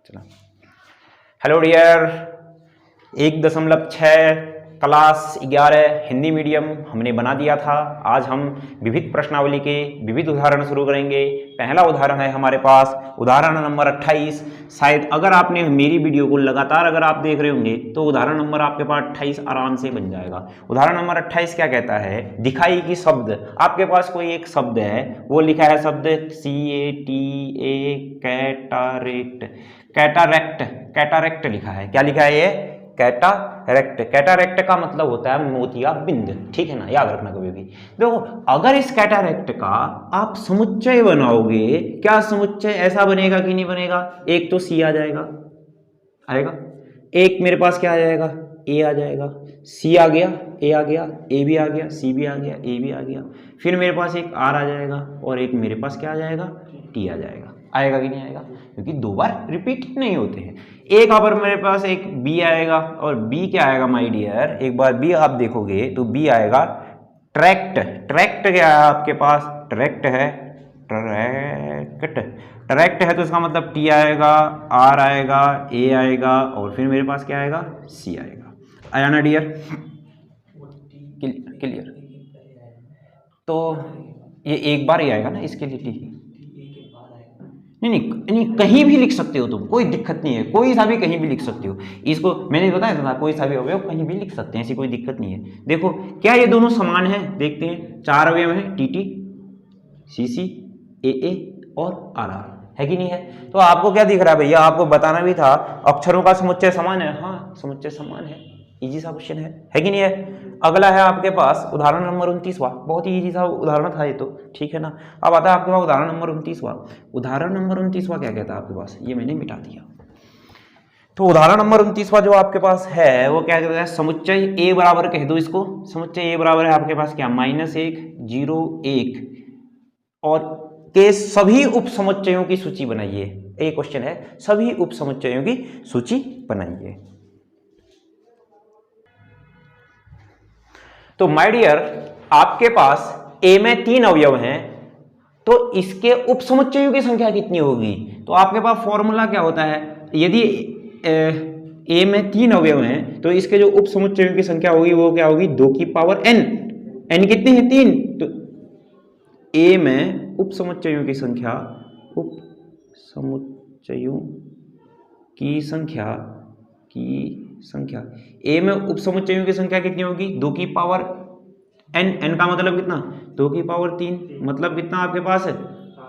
चलो, hello dear, 1.6 class 11 Hindi medium हमने बना दिया था। आज हम विविध प्रश्नावली के विविध उदाहरण शुरू करेंगे। पहला उदाहरण है हमारे पास उदाहरण नंबर 28। शायद अगर आपने मेरी वीडियो को लगातार अगर आप देख रहे होंगे तो उदाहरण नंबर आपके पास 28 आराम से बन जाएगा। उदाहरण नंबर 28 क्या कहता है, दिखाई कि शब्द, आपके पास कोई एक शब्द है, वो लिखा है शब्द CATA कैटारेक्ट, कैटारेक्ट, कैटारेक्ट लिखा है। क्या लिखा है ये? कैटारेक्ट। कैटारेक्ट का मतलब होता है मोतियाबिंद, ठीक है ना, याद रखना कभी भी। देखो, अगर इस कैटारेक्ट का आप समुच्चय बनाओगे, क्या समुच्चय ऐसा बनेगा कि नहीं बनेगा? एक तो सी आ जाएगा, आएगा, एक मेरे पास क्या आ जाएगा? ए आ जाएगा, सी आ गया, ए आ गया, ए भी आ गया, सी भी आ गया, ए भी आ गया, फिर मेरे पास एक आर आ जाएगा और एक मेरे पास क्या आ जाएगा? टी आ जाएगा। आएगा कि नहीं आएगा? क्योंकि दो बार रिपीट नहीं होते हैं। एक पर मेरे पास एक बी आएगा और बी क्या आएगा माय डियर? एक बार बी आप देखोगे तो बी आएगा ट्रैक्ट। ट्रैक्ट क्या है आपके पास? ट्रैक्ट है, ट्रैक्ट, ट्रैक्ट है तो इसका मतलब टी आएगा, आर आएगा, ए आएगा और फिर मेरे पास क्या आएगा? सी आएगा। आया ना डियर? क्लियर? तो ये एक बार ही आएगा ना, इसके लिए टी नहीं, कहीं भी लिख सकते हो तुम, कोई दिक्कत नहीं है, कोई सा भी कहीं भी लिख सकते हो। इसको मैंने बताया था, कोई सा भी अवयव कहीं भी लिख सकते हैं, ऐसी कोई दिक्कत नहीं है। देखो, क्या ये दोनों समान हैं? देखते हैं। 4 अवयव हैं, TT, CC, AA और RR, है कि नहीं है? तो आपको क्या दिख रहा है भैया? आपको बताना भी था, अक्षरों का समुच्चय समान है। हाँ, समुच्चय समान है, इजी सा क्वेश्चन है कि नहीं है? अगला है आपके पास उदाहरण नंबर 29वां। बहुत ही इजी सा उदाहरण था ये तो, ठीक है ना। अब आता है आपके पास उदाहरण नंबर 29वां। उदाहरण नंबर 29वां क्या कहता है आपके पास? ये मैंने मिटा दिया। तो उदाहरण नंबर 29वां जो आपके पास है वो क्या कहता है? समुच्चय A बराबर कह दो इसको। समुच्चय A बराबर है आपके पास क्या? -1, 0, 1 और के सभी उप समुच्चयों की सूची बनाइए। एक क्वेश्चन है, सभी उप समुच्चयों की सूची बनाइए। तो माय डियर, आपके पास A में 3 अवयव हैं, तो इसके उप समुच्चयों की संख्या कितनी होगी? तो आपके पास फॉर्मूला क्या होता है? यदि A में 3 अवयव हैं तो इसके जो उप समुच्चयों की संख्या होगी वो क्या होगी? 2 की पावर n। n कितने हैं? 3। तो A में उप समुच्चयों की संख्या, उप समुच्चयों की संख्या A में उप समुच्चयों की संख्या कितनी होगी? 2 की पावर n। n का मतलब कितना? 2 की पावर 3, मतलब कितना आपके पास है?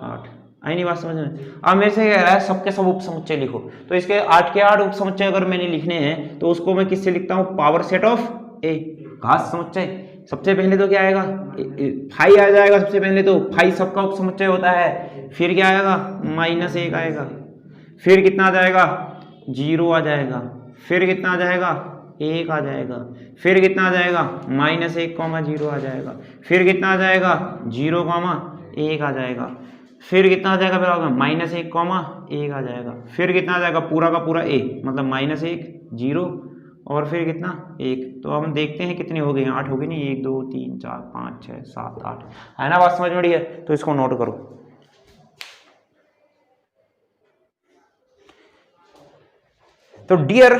8। आई नहीं बात समझ में? अब मेरे से कह रहा है सबके सब उप समुच्चय लिखो, तो इसके 8 के 8 उप समुच्चय अगर मैंने लिखने हैं तो उसको मैं किससे लिखता हूँ? पावर सेट ऑफ A, घात समुच्चय। सबसे पहले तो क्या आएगा? फाई आ जाएगा। सबसे पहले तो फाई सबका उप समुच्चय होता है। फिर क्या आएगा? -1 आएगा। फिर कितना आ जाएगा? 0 आ जाएगा। फिर कितना आ जाएगा? 1 आ जाएगा। फिर कितना आ जाएगा? -1, 0 आ जाएगा। फिर कितना आ जाएगा? 0, 1 आ जाएगा। फिर कितना आ जाएगा? फिर होगा -1, 1 आ जाएगा। फिर कितना आ जाएगा? पूरा का पूरा A, मतलब -1, 0 और फिर कितना? 1। तो हम देखते हैं कितने हो गए हैं। 8 हो गए नहीं? 1, 2, 3, 4, 5, 6, 7, 8 है ना? बात समझ में रही है? तो इसको नोट करो। तो डियर,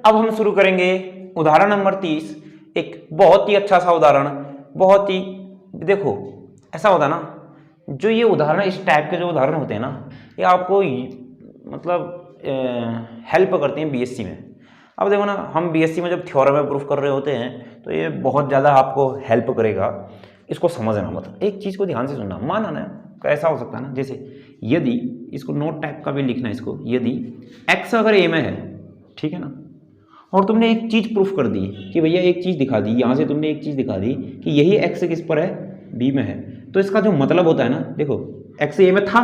अब हम शुरू करेंगे उदाहरण नंबर 30। एक बहुत ही अच्छा सा उदाहरण, बहुत ही, देखो ऐसा होता है ना, जो ये उदाहरण, इस टाइप के जो उदाहरण होते हैं ना, ये आपको मतलब हेल्प करते हैं BSc में। अब देखो ना, हम BSc में जब थ्योरम में प्रूफ कर रहे होते हैं तो ये बहुत ज़्यादा आपको हेल्प करेगा। इसको समझना, मतलब एक चीज़ को ध्यान से सुनना। माना ना, ऐसा हो सकता है ना, जैसे यदि, इसको नोट टाइप का भी लिखना है इसको, यदि x अगर A में है, ठीक है ना, और तुमने एक चीज़ प्रूफ कर दी कि भैया एक चीज़ दिखा दी, यहाँ से तुमने एक चीज़ दिखा दी कि यही x किस पर है? B में है। तो इसका जो मतलब होता है ना, देखो x A में था,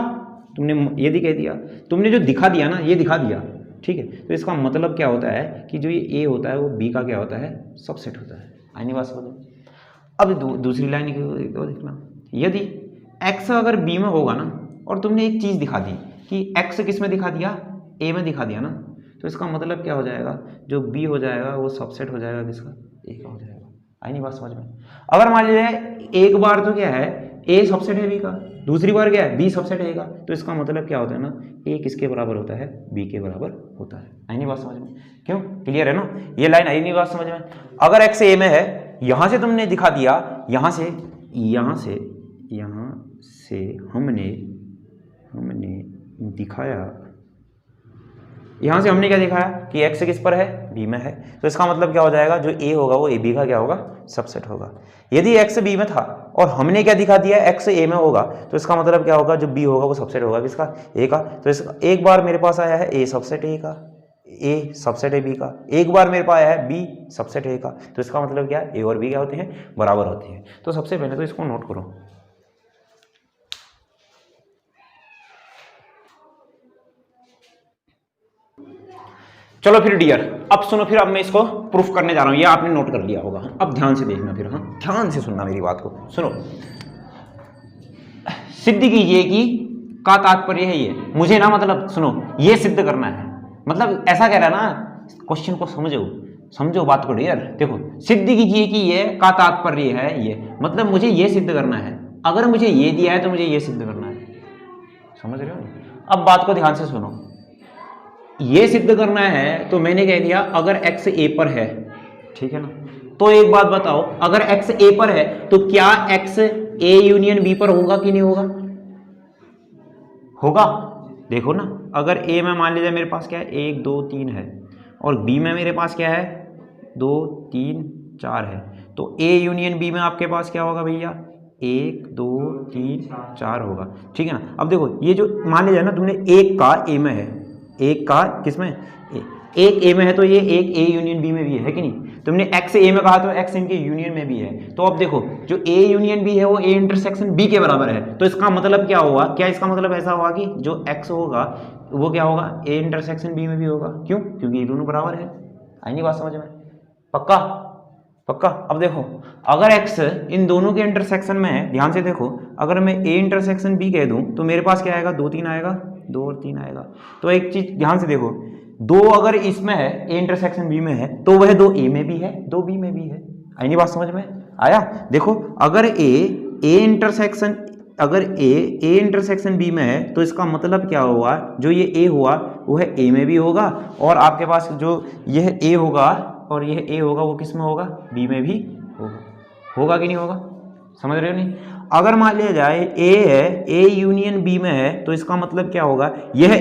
तुमने यदि कह दिया, तुमने जो दिखा दिया ना, ये दिखा दिया, ठीक है, तो इसका मतलब क्या होता है कि जो ये A होता है वो B का क्या होता है? सबसेट होता है। आइनी बात समझो। अब दूसरी लाइन को देखना, यदि x अगर B में होगा ना, और तुमने एक चीज़ दिखा दी कि x किस में दिखा दिया? A में दिखा दिया ना, तो इसका मतलब क्या हो जाएगा? जो B हो जाएगा वो सबसेट हो जाएगा किसका? A का हो जाएगा। आई नहीं बात समझ में? अगर मान लीजिए एक बार तो क्या है, A सबसेट है B का, दूसरी बार क्या है? B सबसेट है A का, तो इसका मतलब क्या होता है ना, A किसके बराबर होता है? B के बराबर होता है। आई नहीं बात समझ में? क्यों? क्लियर है ना? ये लाइन आई नहीं बात समझ में? अगर x a में है, यहां से तुमने दिखा दिया, यहां से हमने दिखाया, यहां से हमने क्या दिखाया कि x किस पर है, b में है, तो इसका मतलब क्या हो जाएगा, जो a होगा वो ab का क्या होगा, सबसेट होगा। यदि x b में था और हमने क्या दिखा दिया x a में होगा, तो इसका मतलब क्या होगा, जो b होगा वो सबसेट होगा किसका, a का। तो इसका एक बार मेरे पास आया है a सबसेट a का, a सबसेट है b का, एक बार मेरे पास आया है b सबसेट a का, तो इसका मतलब क्या है, a और b क्या होते हैं, बराबर होते हैं। तो सबसे पहले तो इसको नोट करो। चलो फिर डियर, अब सुनो, फिर अब मैं इसको प्रूफ करने जा रहा हूं, ये आपने नोट कर लिया होगा। अब ध्यान से देखना फिर, हाँ ध्यान से सुनना मेरी बात को, सुनो। सिद्ध कीजिए कि का तात्पर्य है ये, मुझे ना मतलब सुनो, ये सिद्ध करना है, मतलब ऐसा कह रहा है ना, क्वेश्चन को समझो बात को डियर। देखो, सिद्ध कीजिए कि ये का तात्पर्य है ये, मतलब मुझे ये सिद्ध करना है। अगर मुझे ये दिया है तो मुझे ये सिद्ध करना है, समझ रहे हो? अब बात को ध्यान से सुनो, ये सिद्ध करना है तो मैंने कह दिया अगर x a पर है, ठीक है ना। तो एक बात बताओ, अगर x a पर है तो क्या x a यूनियन b पर होगा कि नहीं होगा? होगा। देखो ना, अगर a में मान लीजिए मेरे पास क्या है, 1 2 3 है, और b में मेरे पास क्या है, 2 3 4 है, तो a यूनियन b में आपके पास क्या होगा भैया, 1 2 3 4 होगा, ठीक है ना। अब देखो, ये जो मान लीजिए ना तुमने एक का a में है, एक का किसमें, एक a में है, तो ये एक a यूनियन b में भी है कि नहीं। तुमने x a में कहा तो x इनके यूनियन में भी है। तो अब देखो, जो a यूनियन b है वो a इंटरसेक्शन b के बराबर है, तो इसका मतलब क्या होगा, क्या इसका मतलब ऐसा होगा कि जो x होगा वो क्या होगा, a इंटरसेक्शन b में भी होगा। क्यों? क्योंकि ये दोनों बराबर है। आई नहीं बात समझ में? पक्का? अब देखो, अगर x इन दोनों के इंटरसेक्शन में है, ध्यान से देखो, अगर मैं a इंटरसेक्शन b कह दूं तो मेरे पास क्या आएगा, 2 3 आएगा, 2 और 3 आएगा। तो एक चीज ध्यान से देखो, 2 अगर इसमें है, a इंटरसेक्शन b में है, तो वह 2 a में भी है, 2 b में भी है। आई नहीं बात समझ में आया? देखो, अगर a इंटरसेक्शन b में है, तो इसका मतलब क्या होगा, जो ये a हुआ वो है a में भी होगा, और आपके पास जो यह a होगा और यह a होगा वो किस में होगा, b में भी होगा कि नहीं होगा? समझ रहे हो नहीं? अगर मान लिया जाए a है, a यूनियन b में है, तो इसका मतलब क्या होगा, यह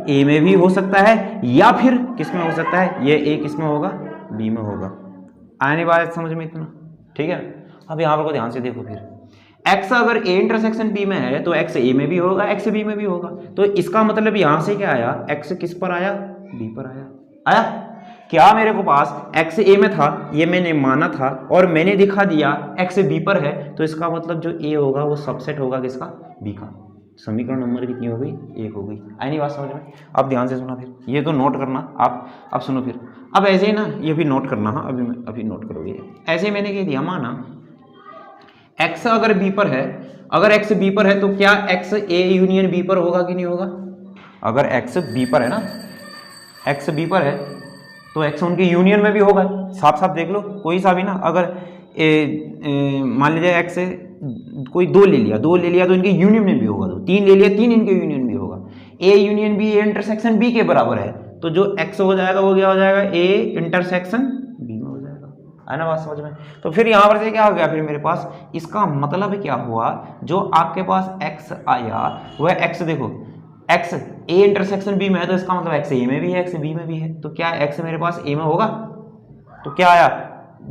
a में भी हो सकता है, या फिर किस में हो सकता है, यह a किस में होगा, b में होगा। आने बात समझ में इतना, ठीक है। अब यहाँ पर को ध्यान से देखो, फिर x अगर a इंटरसेक्शन b में है तो x a में भी होगा, x b में भी होगा। तो इसका मतलब यहाँ से क्या आया, x किस पर आया, b पर आया। क्या मेरे को पास x a में था, ये मैंने माना था, और मैंने दिखा दिया x b पर है, तो इसका मतलब जो a होगा वो सबसेट होगा किसका, b का। समीकरण नंबर कितनी हो गई, 1 हो गई। आई नहीं बात समझ में? अब ध्यान से सुना, फिर ये तो नोट करना आप। अब सुनो फिर, अब ऐसे ही ना ये भी नोट करना, हाँ अभी नोट करोगे। ऐसे मैंने कह दिया, माना x अगर b पर है, अगर x b पर है तो क्या x a यूनियन b पर होगा कि नहीं होगा? अगर x b पर है ना, x b पर है तो x उनके यूनियन में भी होगा। साफ साफ देख लो, कोई सा भी ना, अगर मान लीजिए x कोई 2 ले लिया तो इनके यूनियन में भी होगा, 3 ले लिया 3 इनके यूनियन में भी होगा। a union b a intersection b के बराबर है, तो जो x हो जाएगा वो क्या हो जाएगा, a इंटरसेक्शन b में हो जाएगा। है ना बात समझ में? तो फिर यहाँ पर से क्या हो गया, फिर मेरे पास इसका मतलब क्या हुआ, जो आपके पास x आया वह x, देखो x a इंटरसेक्शन b में है, तो इसका मतलब x a में भी है, x b में भी है। तो क्या x मेरे पास a में होगा, तो क्या आया,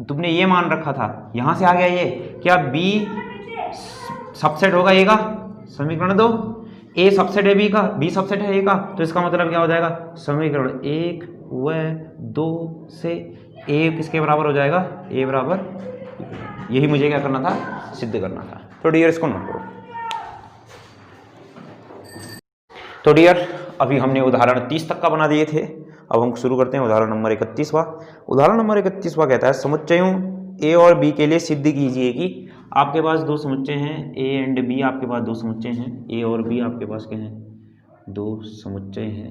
तुमने ये मान रखा था, यहां से आ गया ये, क्या b सबसेट होगा a का, समीकरण 2, a सबसेट है b का, b सबसेट है a का, तो इसका मतलब क्या हो जाएगा, समीकरण 1 व 2 से a किसके बराबर हो जाएगा, a बराबर, यही मुझे क्या करना था, सिद्ध करना था। तो डियर इसको नोट करो। तो डियर, अभी हमने उदाहरण 30 तक का बना दिए थे, अब हम शुरू करते हैं उदाहरण नंबर 31वां। उदाहरण नंबर 31वां कहता है, समुच्चयों a और b के लिए सिद्ध कीजिए कि आपके पास 2 समुच्चय हैं, a एंड b आपके पास 2 समुच्चय हैं, a और b आपके पास क्या हैं, 2 समुच्चय हैं,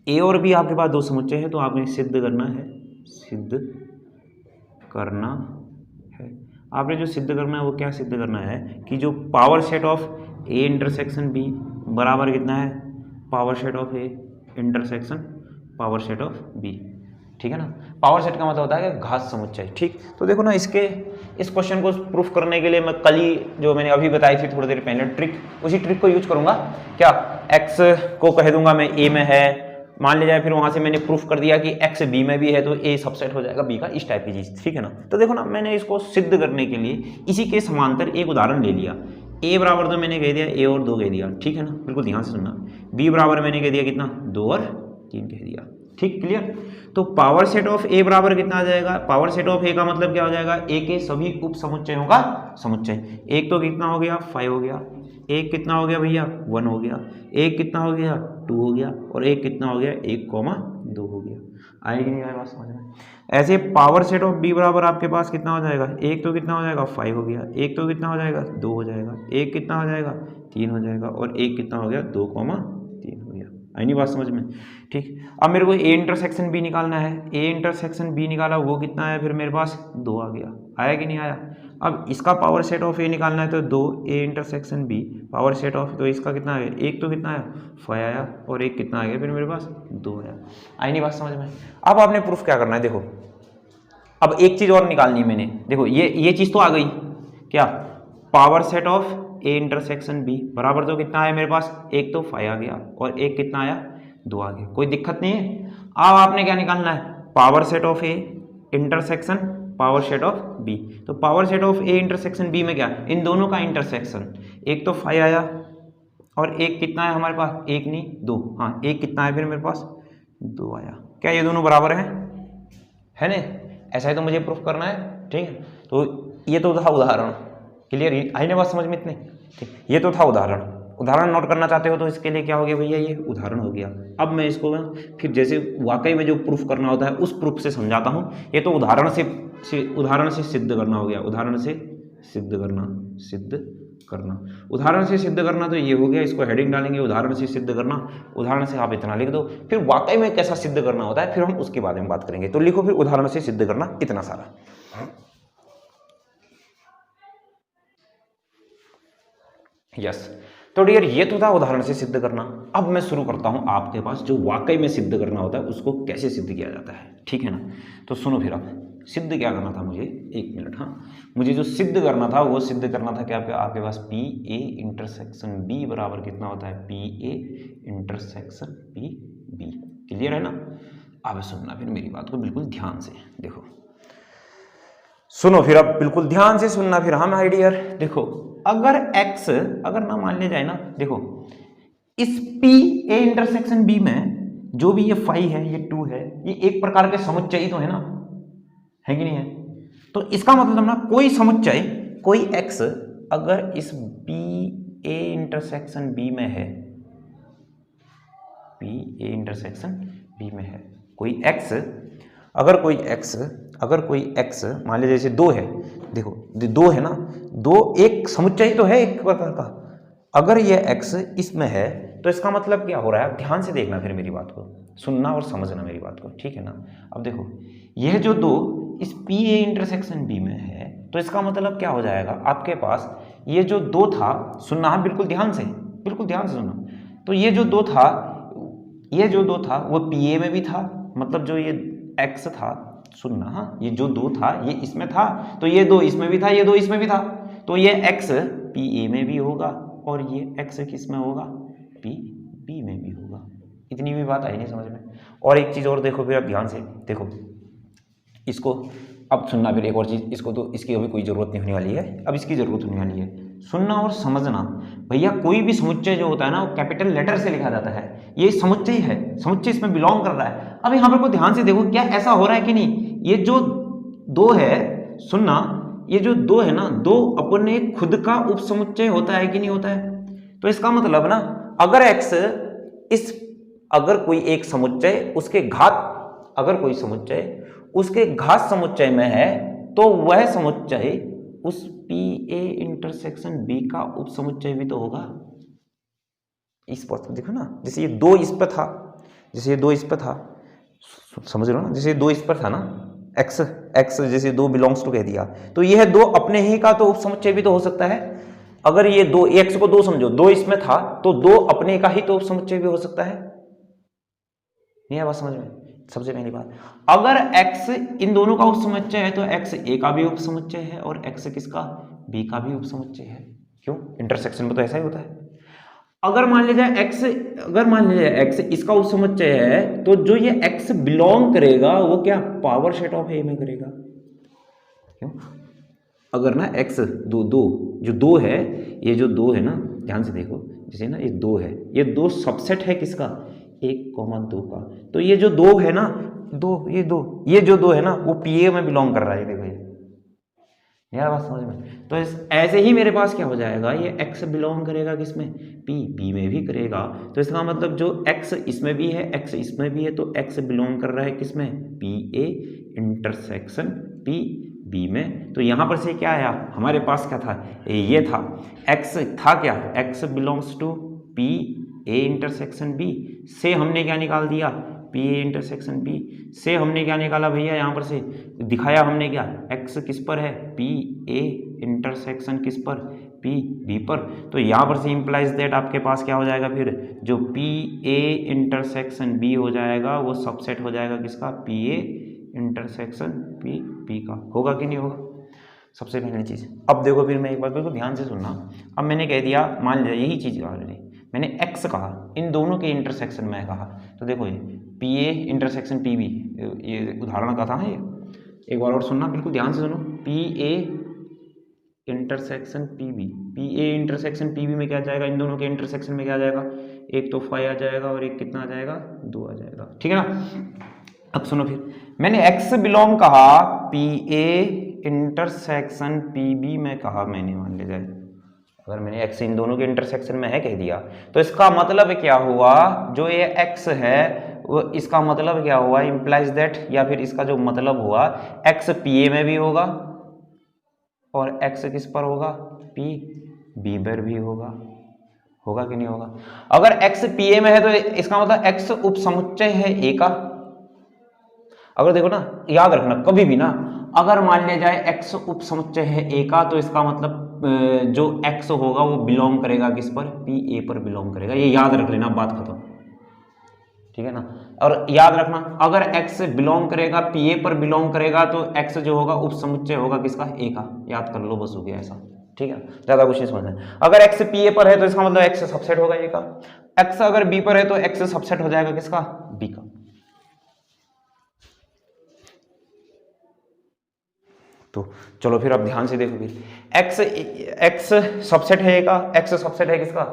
a और b आपके पास 2 समुच्चय हैं, तो आपने सिद्ध करना है, आपने जो सिद्ध करना है वो क्या सिद्ध करना है, कि जो power set of a intersection b बराबर कितना है, power set of a intersection power set of b, ठीक है ना। पावर सेट का मतलब होता है घात समुच्चय, ठीक। तो देखो ना, इस क्वेश्चन को प्रूफ करने के लिए मैं कल ही जो मैंने अभी बताई थी थोड़ी देर पहले ट्रिक, उसी ट्रिक को यूज करूंगा। क्या, x को कह दूंगा मैं a में है, मान लिया जाए, फिर वहां से मैंने प्रूफ कर दिया कि x b में भी है तो a सबसेट हो जाएगा b का, इस टाइप की चीज, ठीक है ना। तो देखो ना, मैंने इसको सिद्ध करने के लिए इसी के समांतर एक उदाहरण ले लिया। a बराबर तो मैंने कह दिया a और 2 कह दिया, ठीक है ना, बिल्कुल ध्यान से सुनना। b बराबर मैंने कह दिया कितना, 2 और 3 कह दिया, ठीक, क्लियर। तो पावर सेट ऑफ a बराबर कितना आ जाएगा, पावर सेट ऑफ a का मतलब क्या हो जाएगा, a के सभी उप समुच्चयों का समुच्चय। एक तो कितना हो गया, 5 हो गया, एक कितना हो गया भैया, 1 हो गया, एक कितना हो गया, 2 हो गया, और एक कितना हो गया, 1,2 हो गया। आएगी नहीं आए बात समझ में। ऐसे पावर सेट ऑफ b बराबर आपके पास कितना हो जाएगा, एक तो कितना हो जाएगा, 5 हो गया, एक तो कितना हो जाएगा, 2 हो जाएगा, एक कितना हो जाएगा, 3 हो जाएगा, और एक कितना हो गया, 2,3 हो गया। आई नहीं बात समझ में, ठीक। अब मेरे को a इंटरसेक्शन b निकालना है, a इंटरसेक्शन b निकाला, वो कितना है, फिर मेरे पास 2 आ गया, आया कि नहीं आया। अब इसका पावर सेट ऑफ a निकालना है तो 2 a intersection b power set of, तो इसका कितना आया, एक तो कितना आया, 5 आया, और एक कितना आ गया, फिर मेरे पास 2 आया। आई नहीं बात समझ में। अब आपने प्रूफ क्या करना है, देखो अब एक चीज और निकालनी है मैंने, देखो ये चीज तो आ गई, क्या, power set of a intersection b बराबर तो कितना है मेरे पास, एक तो 5 आ गया, और एक कितना आया, 2 आ गया, कोई दिक्कत नहीं है। अब आपने क्या निकालना है, power set of a intersection power set of b। तो power set of a intersection b में क्या, इन दोनों का इंटरसेक्शन, एक तो 5 आया, और एक कितना है हमारे पास, एक नहीं 2, हाँ एक कितना है फिर मेरे पास, 2 आया। क्या ये दोनों बराबर हैं, है ना, ऐसा ही तो मुझे प्रूफ करना है, ठीक है। तो ये तो था उदाहरण, क्लियर, आई ना बात समझ में इतनी, ठीक। ये तो था उदाहरण नोट करना चाहते हो तो इसके लिए क्या हो गया भैया, ये उदाहरण हो गया। अब मैं इसको फिर जैसे वाकई में जो प्रूफ करना होता है उस प्रूफ से समझाता हूँ। ये तो उदाहरण से सिद्ध करना हो गया, उदाहरण से सिद्ध करना, उदाहरण से सिद्ध करना, तो ये हो गया, इसको हेडिंग डालेंगे उदाहरण से सिद्ध करना। उदाहरण से आप इतना लिख दो, फिर वाकई में कैसा सिद्ध करना होता है फिर हम उसके बारे में बात करेंगे। तो लिखो फिर उदाहरण से सिद्ध करना इतना सारा। यस, तो डियर ये तो था उदाहरण से सिद्ध करना। अब मैं शुरू करता हूं आपके पास जो वाकई में सिद्ध करना होता है उसको कैसे सिद्ध किया जाता है, ठीक है ना। तो सुनो फिर, अब सिद्ध क्या करना था मुझे, एक मिनट, हाँ मुझे जो सिद्ध करना था वो सिद्ध करना था क्या, आपके पास पी ए इंटरसेक्शन बी बराबर कितना होता है, P A intersection P B, clear है ना। अब सुनना फिर मेरी बात को बिल्कुल ध्यान से, देखो सुनो फिर, अब बिल्कुल ध्यान से सुनना फिर। हाँ माय डियर, देखो अगर x अगर ना मान लिया जाए ना, देखो इस P A इंटरसेक्शन B में जो भी ये 5 है, ये 2 है, ये एक प्रकार के समुच्चय ही तो है ना, है कि नहीं है। तो इसका मतलब ना कोई समुच्चय, कोई x अगर इस P A इंटरसेक्शन B में है, P A इंटरसेक्शन B में है, कोई x, अगर कोई x मान लीजिए जैसे 2 है, देखो 2 है ना, 2 एक समुच्चय तो है एक प्रकार का। अगर ये x इसमें है तो इसका मतलब क्या हो रहा है, ध्यान से देखना फिर मेरी बात को, सुनना और समझना मेरी बात को, ठीक है ना। अब देखो यह जो 2 इस P A इंटरसेक्शन B में है तो इसका मतलब क्या हो जाएगा, आपके पास ये जो 2 था, सुनना बिल्कुल ध्यान से सुनना। तो ये जो 2 था वो P A में भी था, मतलब जो ये x था, सुनना हाँ, ये जो 2 था ये इसमें था, तो ये 2 इसमें भी था, ये 2 इसमें भी था, तो ये x P A में भी होगा और ये x किस में होगा, P B में भी होगा। इतनी भी बात आई नहीं समझ में। और एक चीज़ और देखो फिर आप ध्यान से देखो इसको, अब सुनना फिर एक और चीज़, इसको तो इसकी अभी कोई ज़रूरत नहीं होने वाली है, अब इसकी ज़रूरत होने वाली है, सुनना और समझना। भैया कोई भी समुच्चय जो होता है ना वो कैपिटल लेटर से लिखा जाता है, ये समुच्चय है, समुच्चय इसमें बिलोंग कर रहा है। अब यहाँ पर को ध्यान से देखो क्या ऐसा हो रहा है कि नहीं, ये जो 2 है, सुनना, ये जो 2 है ना, 2 अपने खुद का उपसमुच्चय होता है कि नहीं होता है। तो इसका मतलब ना अगर x अगर कोई एक समुच्चय उसके घात, अगर कोई समुच्चय उसके घात समुच्चय में है तो वह समुच्चय उस P A इंटरसेक्शन B का उपसमुच्चय भी तो होगा। इस पर देखो ना, जैसे ये 2 इस पर था, समझ रहे हो ना, जैसे 2 इस पर था ना, x जैसे 2 बिलोंग्स टू कह दिया, तो यह 2 अपने ही का तो उपसमुच्चय भी तो हो सकता है। अगर ये 2 x को 2 समझो, 2 इसमें था तो 2 अपने का ही तो उपसमुच्चय भी हो सकता है, नहीं है बात समझ में? सबसे पहली बात, अगर x इन दोनों का उपसमुच्चय है तो x a का भी उपसमुच्चय है और x किसका, b का भी उपसमुच्चय है। क्यों? इंटरसेक्शन में तो ऐसा ही होता है। अगर मान लिया जाए x इसका उपसमुच्चय है तो जो ये x बिलोंग करेगा वो क्या, पावर सेट ऑफ a में करेगा। क्यों? अगर ना x जो दो है, ये जो दो है ना, ध्यान से देखो, जैसे ना ये दो है, ये दो सबसेट है किसका, 1,2 का। तो ये जो दो है ना, ये जो दो है ना वो PA में बिलोंग कर रहा है। देखो ये यार बात समझ में? तो ऐसे ही मेरे पास क्या हो जाएगा, ये x बिलोंग करेगा किसमें, B में भी करेगा। तो इसका मतलब जो x इसमें भी है, x इसमें भी है, तो x बिलोंग कर रहा है किसमें, PA इंटरसेक्शन B में। तो यहाँ पर से क्या आया हमारे पास, क्या था, ये था x था क्या, x belongs to PA intersection B से हमने क्या निकाल दिया, PA इंटरसेक्शन B से हमने क्या निकाला भैया, यहाँ पर से दिखाया हमने क्या, x किस पर है, PA इंटरसेक्शन किस पर, B पर। तो यहाँ पर से इम्प्लाइज दैट आपके पास क्या हो जाएगा, फिर जो PA इंटरसेक्शन B हो जाएगा वो सबसेट हो जाएगा किसका, PA इंटरसेक्शन B का। होगा कि नहीं होगा? सबसे पहली चीज़। अब देखो फिर मैं एक बार बिल्कुल ध्यान से सुनना। अब मैंने कह दिया, मान लिया यही चीज़ कहा मैंने x कहा, इन दोनों के इंटरसेक्शन में कहा। तो देखो ये PA इंटरसेक्शन PB, ये उदाहरण का था ना, ये एक बार और सुनना, बिल्कुल ध्यान से सुनो। PA इंटरसेक्शन PB में क्या जाएगा, इन दोनों के इंटरसेक्शन में क्या आ जाएगा, एक तो 5 आ जाएगा और एक कितना आ जाएगा, 2 आ जाएगा। ठीक है ना? अब सुनो फिर, मैंने x बिलोंग कहा PA इंटरसेक्शन PB में कहा मैंने, मान लीजिए अगर मैंने x इन दोनों के इंटरसेक्शन में है कह दिया, तो इसका मतलब क्या हुआ, जो ये x है वो, इसका मतलब क्या हुआ, इम्प्लाइज दैट, या फिर इसका जो मतलब हुआ, x PA में भी होगा और x किस पर होगा, B पर भी होगा। होगा कि नहीं होगा? अगर x PA में है तो इसका मतलब x उपसमुच्चय है A का। अगर देखो ना, याद रखना कभी भी ना, अगर मान लिया जाए x उपसमुच्चय है A का, तो इसका मतलब जो x होगा वो बिलोंग करेगा किस पर, PA पर बिलोंग करेगा। ये याद रख लेना, बात खत्म। ठीक है ना? और याद रखना, अगर x बिलोंग करेगा PA पर बिलोंग करेगा तो x जो होगा उपसमुच्चय होगा किसका, A का। याद कर लो, बस हो गया ऐसा। ठीक है, ज्यादा कुछ नहीं समझना। अगर x PA पर है तो इसका मतलब x सबसेट होगा A का। x अगर B पर है तो x सबसेट हो जाएगा किसका, B का। तो चलो फिर अब ध्यान से देखो, फिर x सबसेट है A का, x सबसेट है किसका,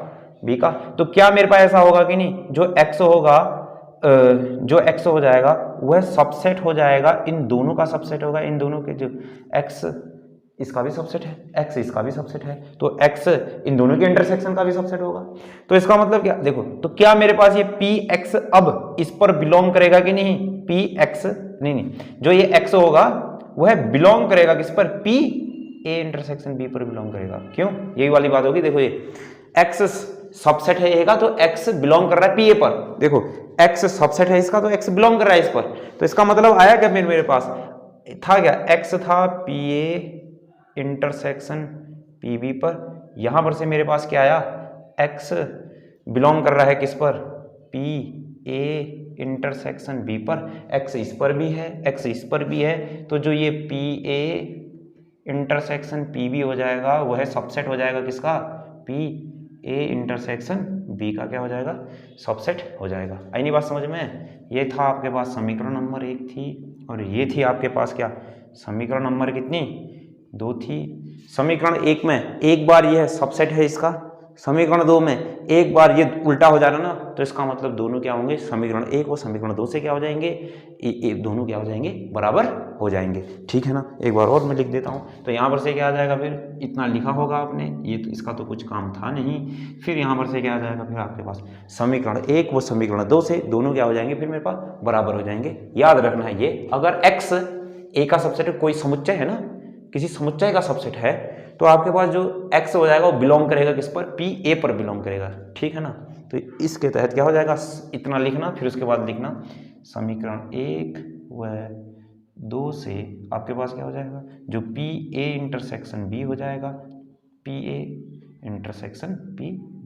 B का। तो क्या मेरे पास ऐसा होगा कि नहीं, जो x होगा, जो x हो जाएगा वह सबसेट हो जाएगा, इन दोनों का सबसेट होगा, इन दोनों के, जो x इसका भी सबसेट है, x इसका भी सबसेट है, तो x इन दोनों के इंटरसेक्शन का भी सबसेट होगा। तो इसका मतलब क्या, देखो, तो क्या मेरे पास ये px अब इस पर बिलोंग करेगा कि नहीं, px नहीं, जो ये x होगा वह बिलोंग करेगा किस पर, PA इंटरसेक्शन B पर बिलोंग करेगा। क्यों? यही वाली बात होगी। देखो ये x सबसेट है A का, तो x बिलोंग कर रहा है PA पर। देखो x सबसेट है इसका, तो x बिलोंग कर रहा है इस पर। तो इसका मतलब आया क्या, मेरे पास था क्या, x था PA इंटरसेक्शन PB पर, यहां पर से मेरे पास क्या आया, x बिलोंग कर रहा है किस पर, PA इंटरसेक्शन B पर। x इस पर भी है, x इस पर भी है, तो जो ये PA इंटरसेक्शन PB हो जाएगा वह सबसेट हो जाएगा किसका, PA इंटरसेक्शन B का। क्या हो जाएगा, सबसेट हो जाएगा। आई नहीं बात समझ में? ये था आपके पास समीकरण नंबर 1 थी, और ये थी आपके पास क्या, समीकरण नंबर कितनी, 2 थी। समीकरण 1 में एक बार यह सबसेट है इसका, समीकरण 2 में एक बार ये उल्टा हो जा रहा ना, तो इसका मतलब दोनों क्या होंगे, समीकरण 1 और समीकरण 2 से क्या हो जाएंगे, दोनों क्या हो जाएंगे, बराबर हो जाएंगे। ठीक है ना? एक बार और मैं लिख देता हूँ। तो यहाँ पर से क्या आ जाएगा, फिर इतना लिखा होगा आपने, ये तो इसका तो कुछ काम था नहीं। फिर यहाँ पर से क्या आ जाएगा, फिर आपके पास समीकरण 1 व समीकरण 2 से दोनों क्या हो जाएंगे, फिर मेरे पास बराबर हो जाएंगे। याद रखना है ये, अगर x A का सबसेट कोई समुच्चय है ना, किसी समुच्चय का सबसेट है, तो आपके पास जो x हो जाएगा वो बिलोंग करेगा किस पर, PA पर बिलोंग करेगा। ठीक है ना? तो इसके तहत क्या हो जाएगा, इतना लिखना, फिर उसके बाद लिखना समीकरण 1 व 2 से आपके पास क्या हो जाएगा, जो PA इंटरसेक्शन B हो जाएगा, PA इंटरसेक्शन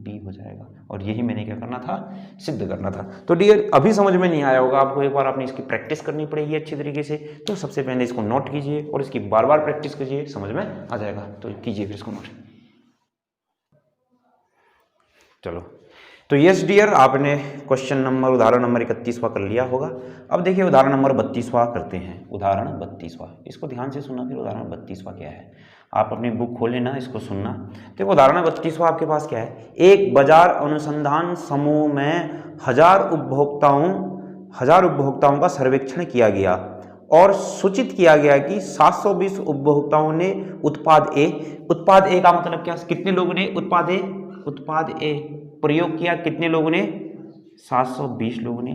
बी हो जाएगा। और यही मैंने क्या करना था, सिद्ध करना था। तो डियर अभी समझ में नहीं आया होगा आपको, एक बार आपने इसकी प्रैक्टिस करनी पड़ेगी अच्छी तरीके से। तो सबसे पहले इसको नोट कीजिए और इसकी बार बार प्रैक्टिस कीजिए, समझ में आ जाएगा। तो कीजिए फिर इसको नोट। चलो, तो यस डियर, आपने क्वेश्चन नंबर उदाहरण नंबर 31वां कर लिया होगा। अब देखिए उदाहरण नंबर 32वां करते हैं। उदाहरण 32वां, इसको ध्यान से सुनना। फिर उदाहरण 32वां क्या है, आप अपनी बुक खोल लेना, इसको सुनना। देखो उदाहरण 32वां आपके पास क्या है, एक बाजार अनुसंधान समूह में 1000 उपभोक्ताओं का सर्वेक्षण किया गया और सूचित किया गया कि 720 उपभोक्ताओं ने उत्पाद ए का मतलब क्या, कितने लोगों ने उत्पाद ए प्रयोग किया, कितने लोगों ने, 720 लोगों ने।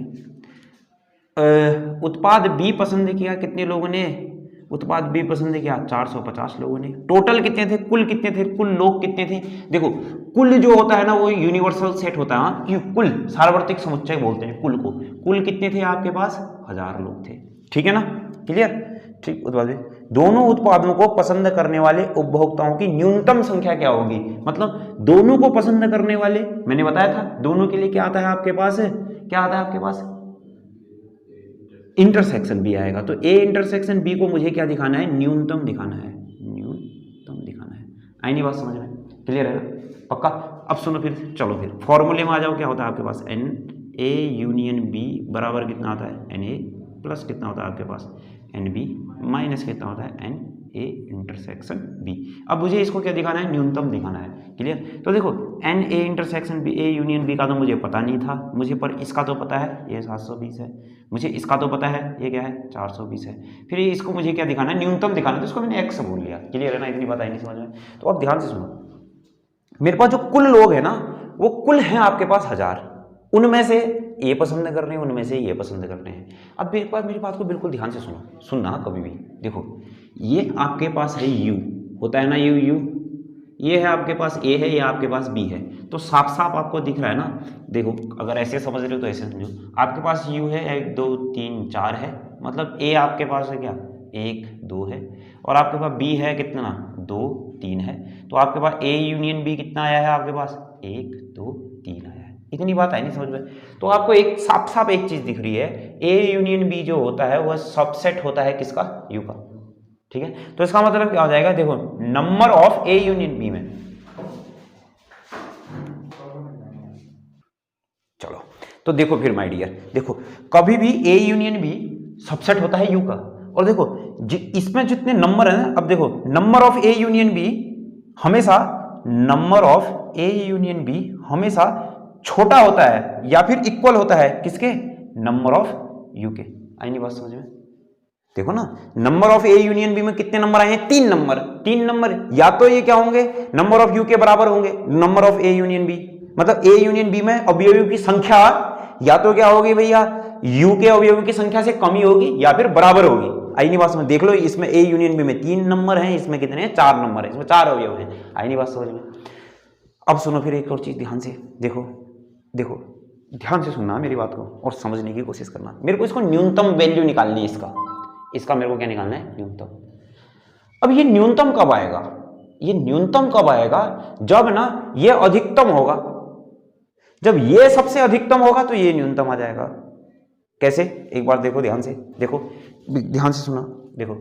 उत्पाद बी पसंद किया, कितने लोगों ने उत्पाद बी पसंद किया, 450 लोगों ने। टोटल कितने थे, कुल कितने थे, कुल लोग कितने थे। देखो कुल जो होता है ना वो यूनिवर्सल सेट होता है, हाँ, क्यों, कुल सार्वत्रिक समुच्चय बोलते हैं कुल को। कुल कितने थे आपके पास, 1000 लोग थे, ठीक है ना, क्लियर, ठीक। दोनों उत्पादों को पसंद करने वाले उपभोक्ताओं की न्यूनतम संख्या क्या होगी, मतलब दोनों को पसंद करने वाले, मैंने बताया था दोनों के लिए क्या आता है आपके पास, क्या आता है आपके पास, इंटरसेक्शन बी आएगा। तो ए इंटरसेक्शन बी को मुझे क्या दिखाना है, न्यूनतम दिखाना है, न्यूनतम दिखाना है। आई नहीं बात समझ में, क्लियर है ना, पक्का। अब सुनो फिर, चलो फिर फॉर्मूले में आ जाओ। क्या होता है आपके पास, एन ए यूनियन बी बराबर कितना आता है, एन ए प्लस कितना होता है आपके पास, एन बी माइनस कितना होता है, एन ए इंटरसेक्शन बी। अब मुझे इसको क्या दिखाना है, न्यूनतम दिखाना है, क्लियर। तो देखो n A intersection B, A union B का तो मुझे पता नहीं था, मुझे पर इसका तो पता है, ये 720 है, मुझे इसका तो पता है, ये क्या है, 420 है। फिर इसको मुझे क्या दिखाना है, न्यूनतम दिखाना है, तो इसको मैंने एक्स बोल लिया, क्लियर है ना, इतनी बात आई नहीं समझ में। तो अब ध्यान से सुनो, मेरे पास जो कुल लोग हैं ना वो कुल हैं आपके पास 1000, उनमें से ये पसंद कर रहे हैं, उनमें से ये पसंद कर रहे हैं। अब मेरी बात को बिल्कुल ध्यान से सुनना कभी भी। देखो ये आपके पास है यू, होता है ना यू, ये है आपके पास ए है, ये आपके पास बी है। तो साफ साफ आपको दिख रहा है ना, देखो अगर ऐसे समझ रहे हो तो ऐसे समझो, आपके पास यू है 1 2 3 4 है, मतलब ए आपके पास है क्या, 1 2 है, और आपके पास बी है कितना, 2 3 है। तो आपके पास ए यूनियन बी कितना आया है आपके पास, 1 2 3 आया है। इतनी बात आई नहीं समझ में। तो आपको एक साफ साफ एक चीज दिख रही है, ए यूनियन बी जो होता है वह सबसेट होता है किसका, यू का, ठीक है। तो इसका मतलब क्या हो जाएगा, देखो number of A union B में, चलो तो देखो फिर माय डियर, देखो कभी भी ए यूनियन बी सबसेट होता है यू का। और देखो इसमें जितने नंबर हैं, अब देखो number of A union B हमेशा, number of A union B हमेशा छोटा होता है या फिर इक्वल होता है किसके, नंबर ऑफ यू के। आई नहीं बात समझ में। देखो ना number of A union B में कितने नंबर आए हैं, 3 नंबर, या तो ये क्या होंगे, नंबर ऑफ यू के बराबर होंगे, number of A union B, मतलब ए यूनियन बी में अवयवों की संख्या या तो क्या होगी भैया, यू के अवयवों की संख्या से कमी होगी या फिर बराबर होगी। आई नहीं बात समझ, देख लो इसमें ए यूनियन बी में 3 नंबर हैं, इसमें कितने हैं, 4 नंबर है, इसमें 4 अवयव हैं। आई नहीं बात समझ में। अब सुनो फिर एक और चीज ध्यान से, देखो ध्यान से सुनना मेरी बात को और समझने की कोशिश करना। मेरे को इसको न्यूनतम वैल्यू निकालनी है, इसका मेरे को क्या निकालना है, न्यूनतम। अब ये न्यूनतम कब आएगा, ये न्यूनतम कब आएगा, जब ना ये अधिकतम होगा, जब ये सबसे अधिकतम होगा तो ये न्यूनतम आ जाएगा। कैसे, एक बार देखो ध्यान से, देखो ध्यान से सुना, देखो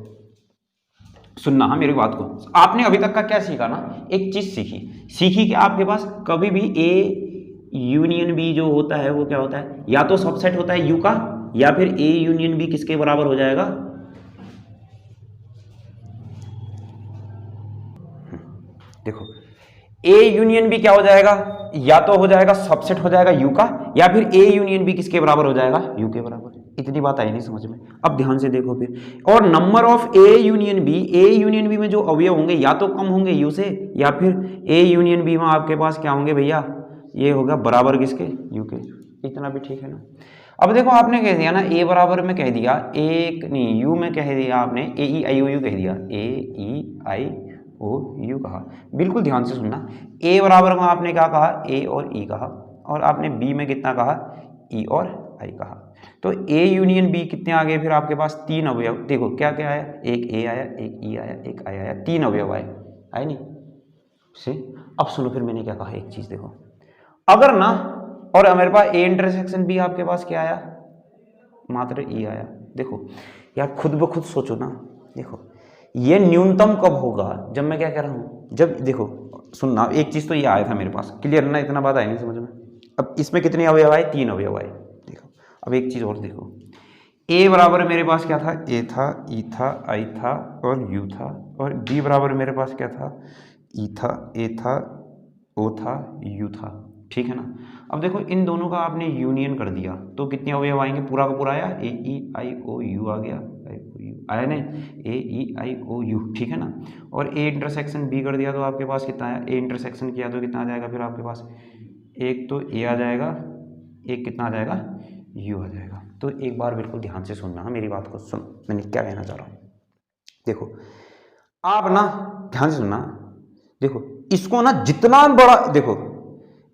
सुनना हाँ मेरी बात को। आपने अभी तक का क्या सीखा ना, एक चीज सीखी कि आपके पास कभी भी ए यूनियन बी जो होता है वो क्या होता है, या तो सबसेट होता है यू का, या फिर ए यूनियन बी किसके बराबर हो जाएगा, देखो ए यूनियन बी क्या हो जाएगा, या तो हो जाएगा सबसेट हो जाएगा यू का, या फिर ए यूनियन बी किसके बराबर हो जाएगा, यू के बराबर। इतनी बात आई नहीं समझ में। अब ध्यान से देखो फिर, और number of A union B में जो अवयव होंगे या तो कम होंगे यू से, या फिर ए यूनियन बी में आपके पास क्या होंगे भैया, ये होगा बराबर किसके, यू के। इतना भी ठीक है ना। अब देखो आपने कह दिया ना ए बराबर में कह दिया, एक नहीं यू में कह दिया आपने, ए ई आई ओ यू कह दिया, ए ई आई ओ यू कहा। बिल्कुल ध्यान से सुनना, ए बराबर में आपने क्या कहा, ए और ई कहा, और आपने बी में कितना कहा, ई और आई कहा। तो ए यूनियन बी कितने आ गए फिर आपके पास, 3 अवयव। देखो क्या क्या आया, एक ए आया, एक ई आया, एक आई आया, 3 अवयव आए नहीं से। अब सुनो फिर मैंने क्या कहा, एक चीज देखो, अगर ना, और मेरे पास ए इंटरसेक्शन बी आपके पास क्या आया, मात्र ई आया। देखो यार खुद ब खुद सोचो ना, देखो ये न्यूनतम कब होगा, जब मैं क्या कह रहा हूं, जब देखो सुनना, एक चीज तो ये आया था मेरे पास, क्लियर ना, इतना बात आई नहीं समझ में। अब इसमें कितने अवयव आए, 3 अवयव आए। देखो अब एक चीज और देखो, ए बराबर मेरे पास क्या था, ए था, ई था, आई था और यू था, और बी बराबर मेरे पास क्या था, ई था, ए था, ओ था, यू था, ठीक है ना। अब देखो इन दोनों का आपने यूनियन कर दिया तो कितने अवयव आएंगे, पूरा का पूरा आया, ए ई आई ओ यू आ गया, आई ओ यू आया नहीं, ए ई आई ओ यू, ठीक है ना। और ए इंटरसेक्शन बी कर दिया तो आपके पास कितना आया, ए इंटरसेक्शन किया तो कितना आ जाएगा फिर आपके पास, एक तो ए आ जाएगा, एक कितना आ जाएगा, यू आ जाएगा। तो एक बार बिल्कुल ध्यान से सुनना, मेरी बात को सुन, मैंने क्या कहना चाह रहा हूँ। देखो आप ना ध्यान से सुनना, देखो इसको ना जितना बड़ा, देखो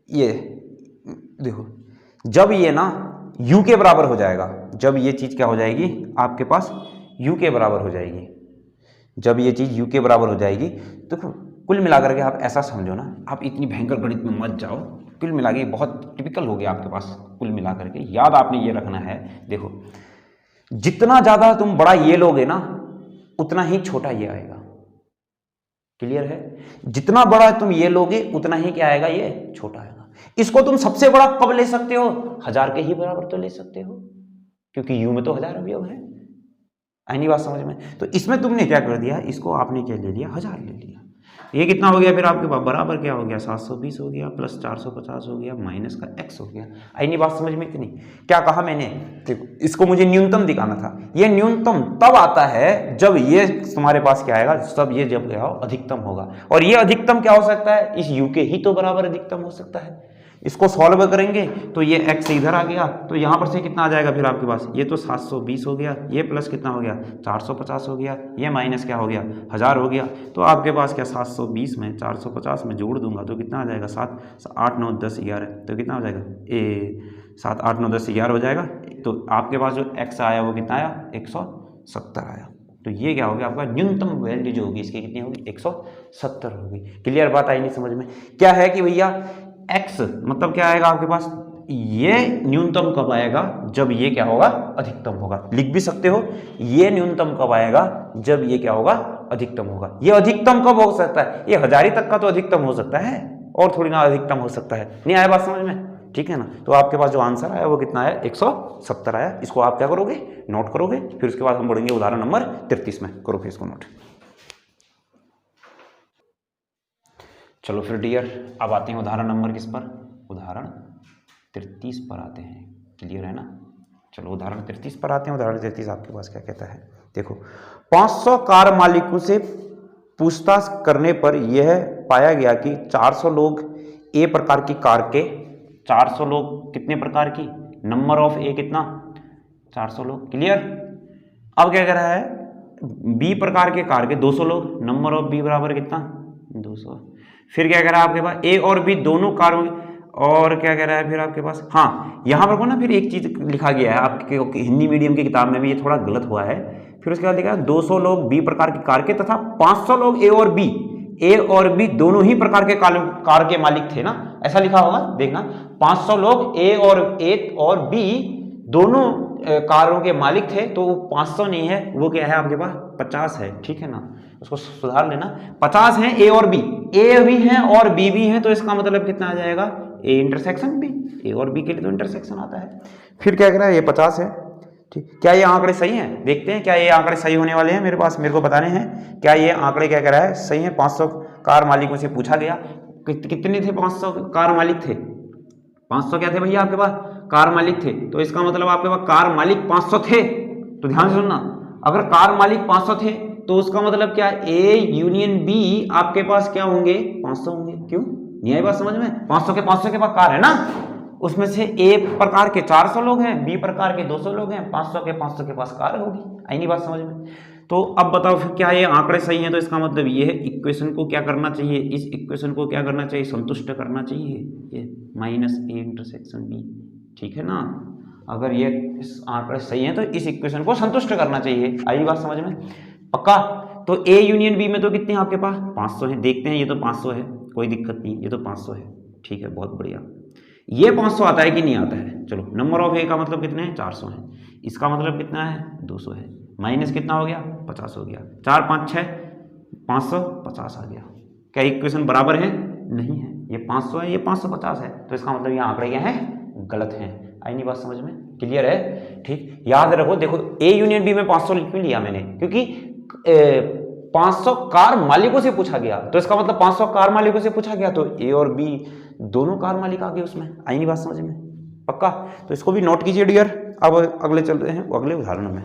ये देखो जब ये ना u के बराबर हो जाएगा, जब ये चीज क्या हो जाएगी आपके पास u के बराबर हो जाएगी, जब ये चीज u के बराबर हो जाएगी, देखो कुल मिलाकर के आप ऐसा समझो ना, आप इतनी भयंकर गणित में मत जाओ, कुल मिला के बहुत टिपिकल हो गया आपके पास, कुल मिलाकर के याद आपने ये रखना है। देखो जितना ज्यादा तुम बड़ा ये लोगे ना उतना ही छोटा ये आएगा, क्लियर है, जितना बड़ा तुम ये लोगे उतना ही क्या आएगा, ये छोटा आएगा। इसको तुम सबसे बड़ा कब ले सकते हो, 1000 के ही बराबर तो ले सकते हो, क्योंकि यू में तो 1000 अवयव है, आई नहीं बात समझ में। तो इसमें तुमने क्या कर दिया, इसको आपने क्या ले लिया, 1000 ले लिया। ये कितना हो गया फिर आपके पास, बराबर क्या हो गया, 720 हो गया, प्लस 450 हो गया, माइनस का x हो गया। आई नहीं बात समझ में इतनी, क्या कहा मैंने, देखो इसको मुझे न्यूनतम दिखाना था। ये न्यूनतम तब आता है जब ये तुम्हारे पास क्या आएगा, सब ये जब क्या हो, अधिकतम होगा। और ये अधिकतम क्या हो सकता है, इस u के ही तो बराबर अधिकतम हो सकता है। इसको सॉल्व करेंगे तो ये x इधर आ गया, तो यहां पर से कितना आ जाएगा फिर आपके पास, ये तो 720 हो गया, ये प्लस कितना हो गया 450 हो गया, ये माइनस क्या हो गया 1000 हो गया। तो आपके पास क्या 720 में 450 में जोड़ दूंगा तो कितना आ जाएगा, 7 8 9 10 11, तो कितना हो जाएगा, 7 8 9 10 11 हो जाएगा। तो आपके पास जो x आया वो कितना आया, 170 आया। तो ये क्या हो गया आपका, न्यूनतम वैल्यू जो होगी इसकी कितनी होगी, 170 होगी। क्लियर बात आई नहीं समझ में, क्या है कि भैया x मतलब क्या आएगा आपके पास, ये न्यूनतम कब आएगा, जब ये क्या होगा, अधिकतम होगा। लिख भी सकते हो, ये न्यूनतम कब आएगा, जब ये क्या होगा, अधिकतम होगा। ये अधिकतम कब हो सकता है, ये 1000 तक का तो अधिकतम हो सकता है, और थोड़ी ना अधिकतम हो सकता है। नहीं आया बात समझ में, ठीक है ना। तो आपके पास जो आंसर आया वो कितना आया, 170 आया। इसको आप क्या करोगे, नोट करोगे, फिर उसके बाद हम बढ़ेंगे उदाहरण नंबर 33 में। करो फिर इसको नोट। चलो फिर डियर, अब आते हैं उदाहरण नंबर किस पर, उदाहरण 33 पर आते हैं। क्लियर है ना। चलो उदाहरण 33 पर आते हैं। उदाहरण 33 आपके पास क्या कहता है, देखो 500 कार मालिकों से पूछताछ करने पर यह पाया गया कि 400 लोग ए प्रकार की कार के, 400 लोग कितने प्रकार की, नंबर ऑफ ए कितना, 400 लोग। क्लियर। अब क्या कह रहा है, बी प्रकार के कार के 200 लोग, नंबर ऑफ बी बराबर कितना, 200। फिर क्या कह रहा है आपके पास, ए और बी दोनों कारों, और क्या कह रहा है फिर आपके पास, हाँ यहां पर को ना फिर एक चीज लिखा गया है आपके हिंदी मीडियम की किताब में भी, ये थोड़ा गलत हुआ है। फिर उसके बाद लिखा है 200 लोग बी प्रकार की कार के तथा 500 लोग ए और बी, ए और बी दोनों ही प्रकार के कार के मालिक थे ना, ऐसा लिखा होगा देखना। 500 लोग ए और बी दोनों कारों के मालिक थे, तो वो 500 नहीं है, वो क्या है आपके पास 50 है, ठीक है ना, उसको सुधार लेना। 50 हैं ए और बी, ए भी हैं और बी भी हैं, तो इसका मतलब कितना आ जाएगा, ए इंटरसेक्शन बी, ए और बी के लिए तो इंटरसेक्शन आता है। फिर क्या कह रहा है, ये 50 है, ठीक। क्या ये आंकड़े सही हैं, देखते हैं क्या ये आंकड़े सही होने वाले हैं मेरे पास, मेरे को बताने हैं क्या ये आंकड़े क्या कह रहा है सही है। 500 कार मालिकों से पूछा गया, कितने थे 500 कार मालिक थे, 500 क्या थे भैया आपके पास कार मालिक थे, तो इसका मतलब आपके पास कार मालिक 500 थे। तो ध्यान से सुनना, अगर कार मालिक 500 थे तो उसका मतलब क्या, ए यूनियन बी आपके पास क्या होंगे, 500 होंगे। क्यों, नहीं आई बात समझ में, 500 के पास कार है ना, उसमें से ए प्रकार के 400 लोग हैं, बी प्रकार के 200 लोग हैं, 500 के पास कार होगी। आई नहीं बात समझ में। तो अब बताओ फिर क्या ये आंकड़े सही हैं, तो इसका मतलब ये है इक्वेशन को क्या करना चाहिए, इस इक्वेशन को क्या करना चाहिए, संतुष्ट करना चाहिए, ये माइनस ए इंटरसेक्शन बी, ठीक है ना। अगर ये इस आंकड़े सही हैं तो इस इक्वेशन को संतुष्ट करना चाहिए। आई बात समझ में, पक्का। तो ए यूनियन बी में तो कितने हैं आपके पास, 500 हैं, देखते हैं, ये तो 500 है, कोई दिक्कत नहीं, ये तो 500 है, ठीक है, बहुत बढ़िया। ये 500 आता है कि नहीं आता है? चलो, नंबर ऑफ ए का मतलब कितने हैं? 400 है। इसका मतलब कितना है? 200 है। माइनस कितना हो गया? 50 हो गया। 4 5 6 550 आ गया। क्या इक्वेशन बराबर है? नहीं है। ये 500 है, ये 550 है, तो इसका मतलब ये आंकड़े क्या है? गलत हैं। आई नहीं बात समझ में? क्लियर है? ठीक, याद रखो। देखो, ए यूनियन बी में 500 क्यों लिया मैंने? क्योंकि 500 कार मालिकों से पूछा गया, तो इसका मतलब 500 कार मालिकों से पूछा गया, तो ए और बी दोनों कार मालिक आ गए उसमें। आई नहीं बात समझ में? पक्का? तो इसको भी नोट कीजिए डियर। अब अगले चल रहे हैं अगले उदाहरण में।